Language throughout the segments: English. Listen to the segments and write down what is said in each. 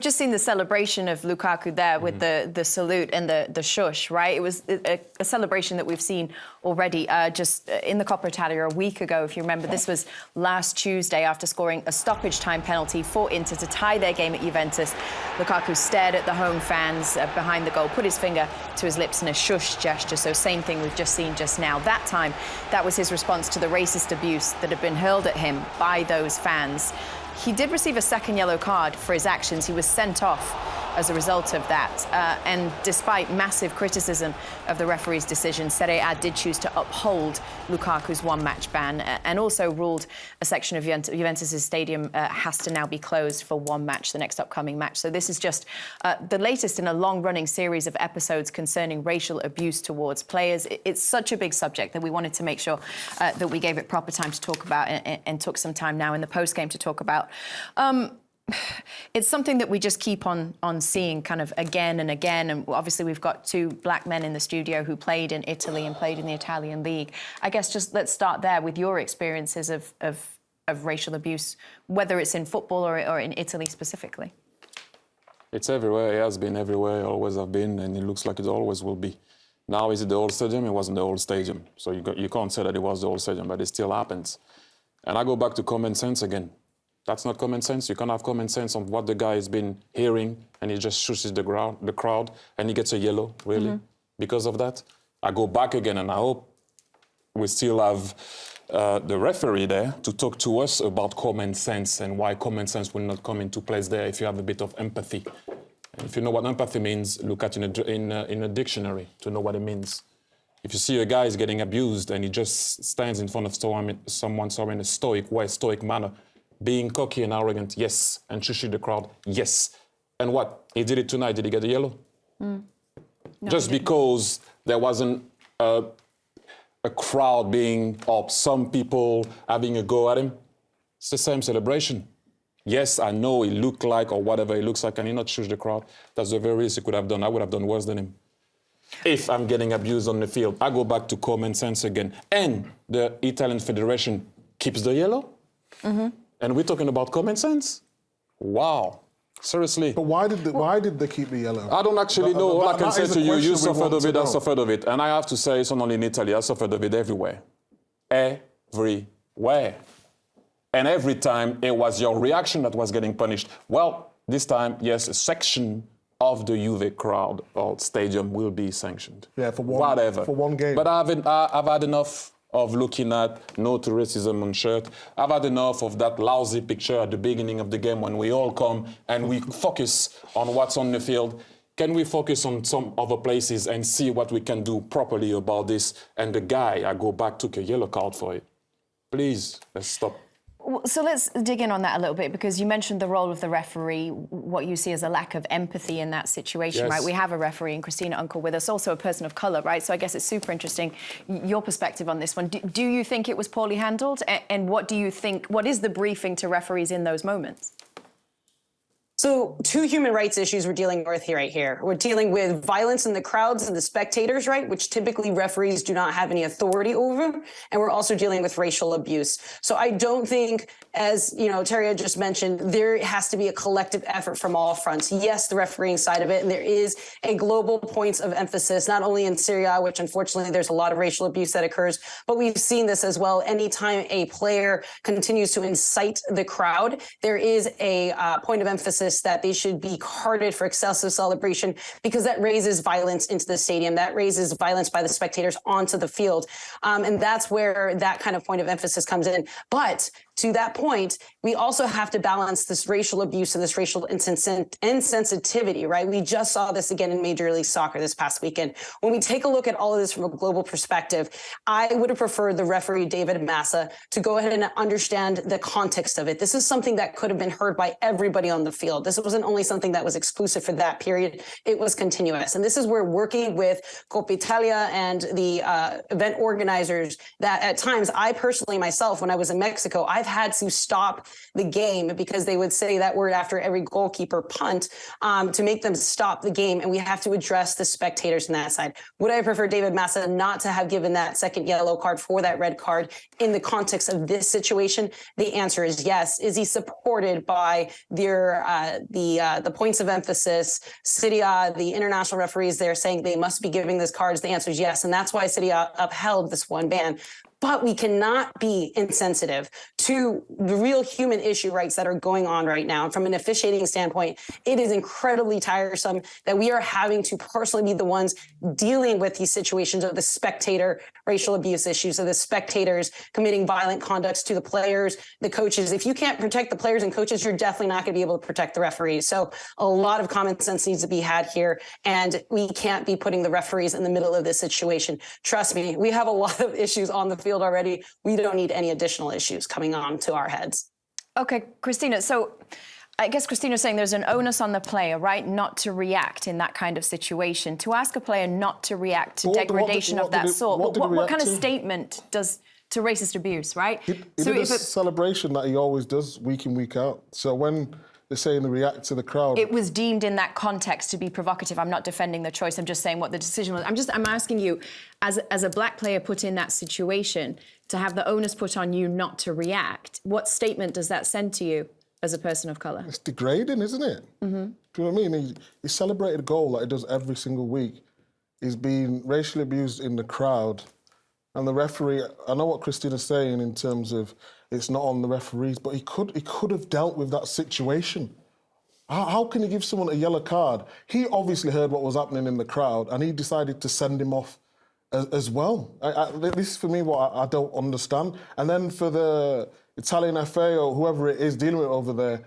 just seen the celebration of Lukaku there with the salute and the shush, right? It was a celebration that we've seen already just in the Coppa Italia a week ago. If you remember, this was last Tuesday after scoring a stoppage time penalty for Inter to tie their game at Juventus. Lukaku stared at the home fans behind the goal, put his finger to his lips in a shush gesture. So same thing we've just seen just now. That time, that was his response to the racist abuse that had been hurled at him by those fans. He did receive a second yellow card for his actions. He was sent off as a result of that. And despite massive criticism of the referee's decision, Serie A did choose to uphold Lukaku's one-match ban and also ruled a section of Juventus's stadium has to now be closed for one match, the next upcoming match. So this is just the latest in a long-running series of episodes concerning racial abuse towards players. It's such a big subject that we wanted to make sure that we gave it proper time to talk about and took some time now in the post-game to talk about. It's something that we just keep on seeing kind of again and again. And obviously we've got two black men in the studio who played in Italy and played in the Italian league. I guess just let's start there with your experiences of racial abuse, whether it's in football or in Italy specifically. It's everywhere. It has been everywhere. It always have been, and it looks like it always will be. Now, is it the old stadium? It wasn't the old stadium. So you can't say that it was the old stadium, but it still happens. And I go back to common sense again. That's not common sense. You can't have common sense on what the guy has been hearing and he just shushes the crowd and he gets a yellow, really, because of that. I go back again and I hope we still have the referee there to talk to us about common sense and why common sense will not come into place there if you have a bit of empathy. And if you know what empathy means, look at it in a dictionary to know what it means. If you see a guy is getting abused and he just stands in front of someone in a stoic way, stoic manner, being cocky and arrogant, yes. And shushing the crowd, yes. And what? He did it tonight. Did he get a yellow? No, just because there wasn't a crowd being up, some people having a go at him. It's the same celebration. Yes, I know he looked like or whatever he looks like, and he not shush the crowd. That's the very least he could have done. I would have done worse than him. If I'm getting abused on the field, I go back to common sense again. And the Italian Federation keeps the yellow? And we're talking about common sense? Wow. Seriously. But why did they keep the yellow? I don't actually know. All I can say to you, you suffered of it, I suffered of it. And I have to say, it's not only in Italy, I suffered of it everywhere. Everywhere. And every time it was your reaction that was getting punished. Well, this time, yes, a section of the Juve crowd or stadium will be sanctioned. Yeah, for one game. But I've had enough of looking at no to racism on shirt. I've had enough of that lousy picture at the beginning of the game when we all come and we focus on what's on the field. Can we focus on some other places and see what we can do properly about this? And the guy, I go back, took a yellow card for it. Please, let's stop. So let's dig in on that a little bit, because you mentioned the role of the referee, what you see as a lack of empathy in that situation, right? We have a referee in Christina Unkel with us, also a person of colour, right? So I guess it's super interesting, your perspective on this one. Do you think it was poorly handled? And what do you think, what is the briefing to referees in those moments? So two human rights issues we're dealing with right here. We're dealing with violence in the crowds and the spectators, right, which typically referees do not have any authority over. And we're also dealing with racial abuse. So I don't think, as you know, Thierry just mentioned, there has to be a collective effort from all fronts. Yes, the refereeing side of it, and there is a global points of emphasis, not only in Serie A, which unfortunately there's a lot of racial abuse that occurs, but we've seen this as well. Anytime a player continues to incite the crowd, there is a point of emphasis that they should be carded for excessive celebration, because that raises violence into the stadium. That raises violence by the spectators onto the field. And that's where that kind of point of emphasis comes in. But to that point, we also have to balance this racial abuse and this racial insensitivity, right? We just saw this again in Major League Soccer this past weekend. When we take a look at all of this from a global perspective, I would have preferred the referee, David Massa, to go ahead and understand the context of it. This is something that could have been heard by everybody on the field. This wasn't only something that was exclusive for that period, it was continuous. And this is where working with Coppa Italia and the event organizers, that at times, I personally myself, when I was in Mexico, I've had to stop the game because they would say that word after every goalkeeper punt to make them stop the game. And we have to address the spectators on that side. Would I prefer David Massa not to have given that second yellow card for that red card in the context of this situation? The answer is yes. Is he supported by the points of emphasis, City, the international referees there saying they must be giving this cards? The answer is yes. And that's why City upheld this one ban. But we cannot be insensitive to the real human issue rights that are going on right now. And from an officiating standpoint, it is incredibly tiresome that we are having to personally be the ones dealing with these situations of the spectator racial abuse issues, of the spectators committing violent conducts to the players, the coaches. If you can't protect the players and coaches, you're definitely not going to be able to protect the referees. So a lot of common sense needs to be had here. And we can't be putting the referees in the middle of this situation. Trust me, we have a lot of issues on the field already. We don't need any additional issues coming on to our heads. Okay, Christina, so I guess Christina's saying there's an onus on the player, right, not to react in that kind of situation. To ask a player not to react to degradation of that sort, what kind of statement does to racist abuse, right? He did a celebration that he always does week in, week out. So when they're saying to react to the crowd, it was deemed in that context to be provocative. I'm not defending the choice. I'm just saying what the decision was. I'm asking you, as a black player put in that situation, to have the onus put on you not to react, what statement does that send to you as a person of colour? It's degrading, isn't it? Mm-hmm. Do you know what I mean? He celebrated a goal like he does every single week. He's been racially abused in the crowd. And the referee, I know what Christina's saying in terms of it's not on the referees, but he could have dealt with that situation. How can you give someone a yellow card? He obviously heard what was happening in the crowd and he decided to send him off as well. This is for me what I don't understand. And then for the Italian FA or whoever it is dealing with it over there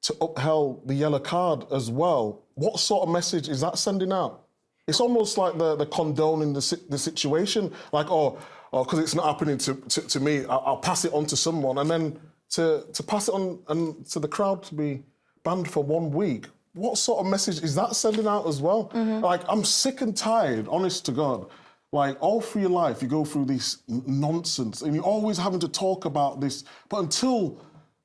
to upheld the yellow card as well, what sort of message is that sending out? It's almost like the condoning the situation, like, because it's not happening to me, I'll pass it on to someone. And then to pass it on and to the crowd to be banned for 1 week, what sort of message is that sending out as well? Mm-hmm. Like, I'm sick and tired, honest to God. Like, all through your life, you go through this nonsense and you're always having to talk about this. But until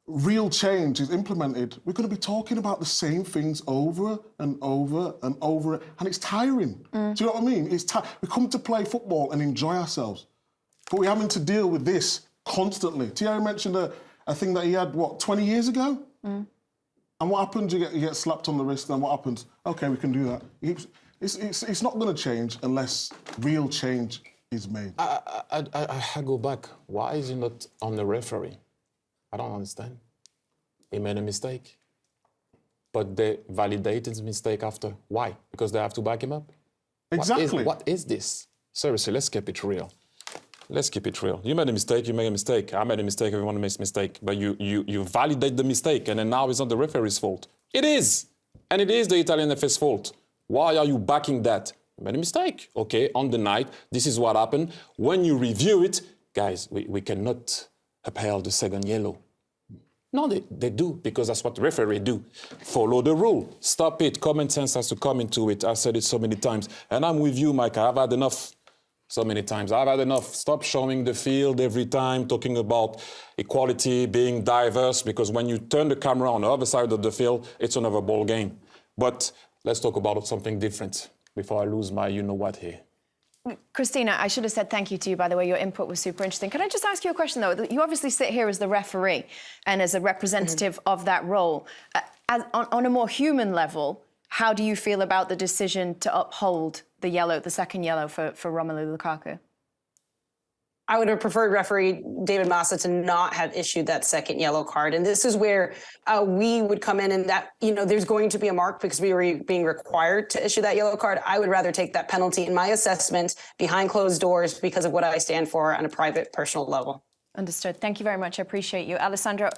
real change is implemented, we're going to be talking about the same things over and over and over, and it's tiring. Do you know what I mean? We come to play football and enjoy ourselves, but we're having to deal with this constantly. Thierry mentioned a thing that he had, 20 years ago? And what happens? You get slapped on the wrist, and what happens? Okay, we can do that. It's not going to change unless real change is made. I go back. Why is he not on the referee? I don't understand. He made a mistake. But they validated his mistake after. Why? Because they have to back him up? Exactly. What is this? Seriously, let's keep it real. Let's keep it real. You made a mistake, you made a mistake. I made a mistake, everyone makes a mistake. But you validate the mistake, and then now it's not the referee's fault. It is. And it is the Italian FA's fault. Why are you backing that? You made a mistake. Okay, on the night, this is what happened. When you review it, guys, we cannot upheld the second yellow. No, they do, because that's what the referee do. Follow the rule. Stop it. Common sense has to come into it. I've said it so many times. And I'm with you, Micah. I've had enough so many times. I've had enough. Stop showing the field every time, talking about equality, being diverse, because when you turn the camera on the other side of the field, it's another ball game. But let's talk about something different before I lose my you-know-what here. Christina, I should have said thank you to you, by the way. Your input was super interesting. Can I just ask you a question, though? You obviously sit here as the referee and as a representative of that role. On a more human level, how do you feel about the decision to uphold the second yellow for Romelu Lukaku? I would have preferred referee David Massa to not have issued that second yellow card. And this is where we would come in, and that, there's going to be a mark because we were being required to issue that yellow card. I would rather take that penalty in my assessment behind closed doors because of what I stand for on a private, personal level. Understood. Thank you very much. I appreciate you. Alessandro,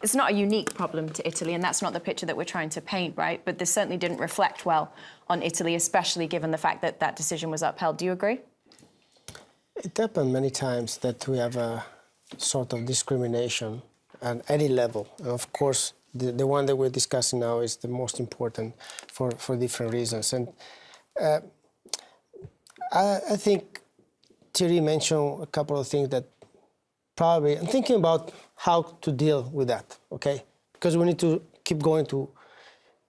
it's not a unique problem to Italy, and that's not the picture that we're trying to paint, right? But this certainly didn't reflect well on Italy, especially given the fact that that decision was upheld. Do you agree? It happened many times that we have a sort of discrimination at any level. And of course, the one that we're discussing now is the most important for different reasons. And I think Thierry mentioned a couple of things that probably I'm thinking about how to deal with that, okay? Because we need to keep going to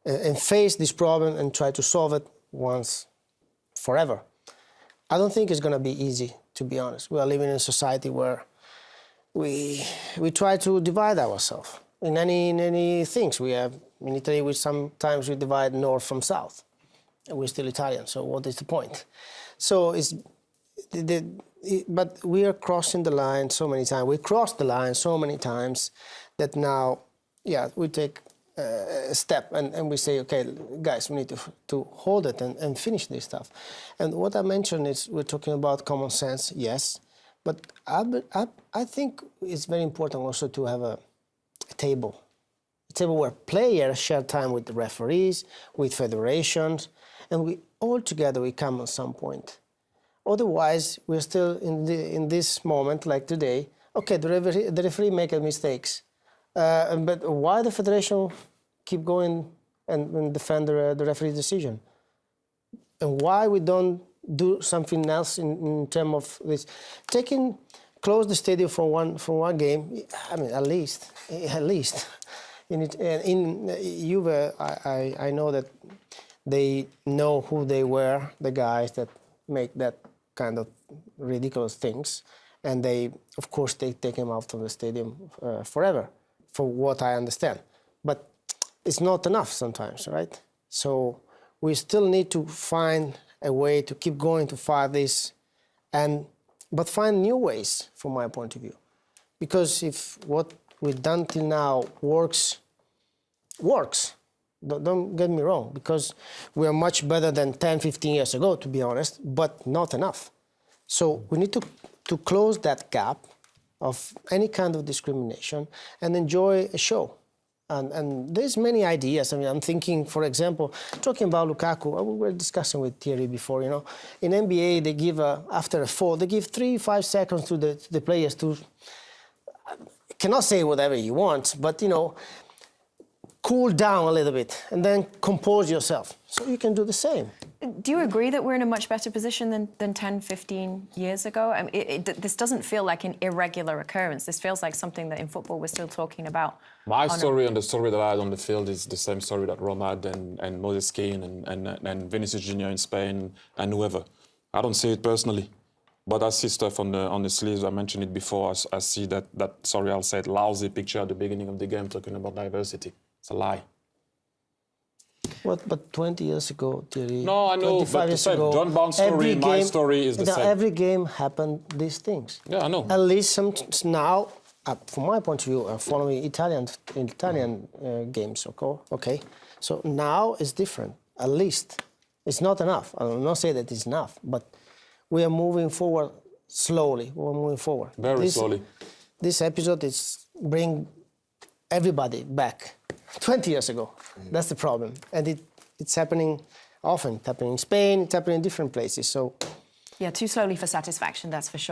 and face this problem and try to solve it once forever. I don't think it's going to be easy, to be honest. We are living in a society where we try to divide ourselves in any things. We have in Italy, sometimes we divide north from south, and we're still Italian. So what is the point? So but we are crossing the line so many times. We crossed the line so many times that now, yeah, we take a step and we say, okay, guys, we need to hold it and finish this stuff. And what I mentioned is we're talking about common sense, yes, but I think it's very important also to have a table where players share time with the referees, with federations, and we all together we come at some point. Otherwise, we're still in this moment, like today. Okay, the referee make mistakes, but why the federation keep going and defend the referee's decision? And why we don't do something else in terms of this? Close the stadium for one game. I mean, at least. In Juve, I know that they know who they were, the guys that make that kind of ridiculous things, and they, of course, they take him out of the stadium forever, for what I understand. But it's not enough sometimes, right? So we still need to find a way to keep going to fight this, but find new ways, from my point of view. Because if what we've done till now works. Don't get me wrong, because we are much better than 10, 15 years ago, to be honest, but not enough. So we need to close that gap of any kind of discrimination and enjoy a show. And there's many ideas. I mean, I'm thinking, for example, talking about Lukaku, we were discussing with Thierry before, you know, in NBA, they give, after a fall, they give 3-5 seconds to the players to, cannot say whatever you want, but, you know, cool down a little bit and then compose yourself. So you can do the same. Do you agree that we're in a much better position than 10, 15 years ago? I mean, this doesn't feel like an irregular occurrence. This feels like something that in football we're still talking about. My story and the story that I had on the field is the same story that Roma had and Moses Keane and Vinicius Junior in Spain and whoever. I don't see it personally, but I see stuff on the sleeves. I mentioned it before. I see that sorry, I'll say it, lousy picture at the beginning of the game talking about diversity. It's a lie. What, but 20 years ago, Thierry? No, I know, but the same. John Barnes' story, my story is the same. Every game happened these things. Yeah, I know. At least now, from my point of view, following Italian games, okay? So now it's different, at least. It's not enough. I will not say that it's enough, but we are moving forward slowly. We're moving forward. Very slowly. This episode is bring everybody back 20 years ago. That's the problem. And it's happening often. It's happening in Spain, it's happening in different places. So, yeah, too slowly for satisfaction, that's for sure.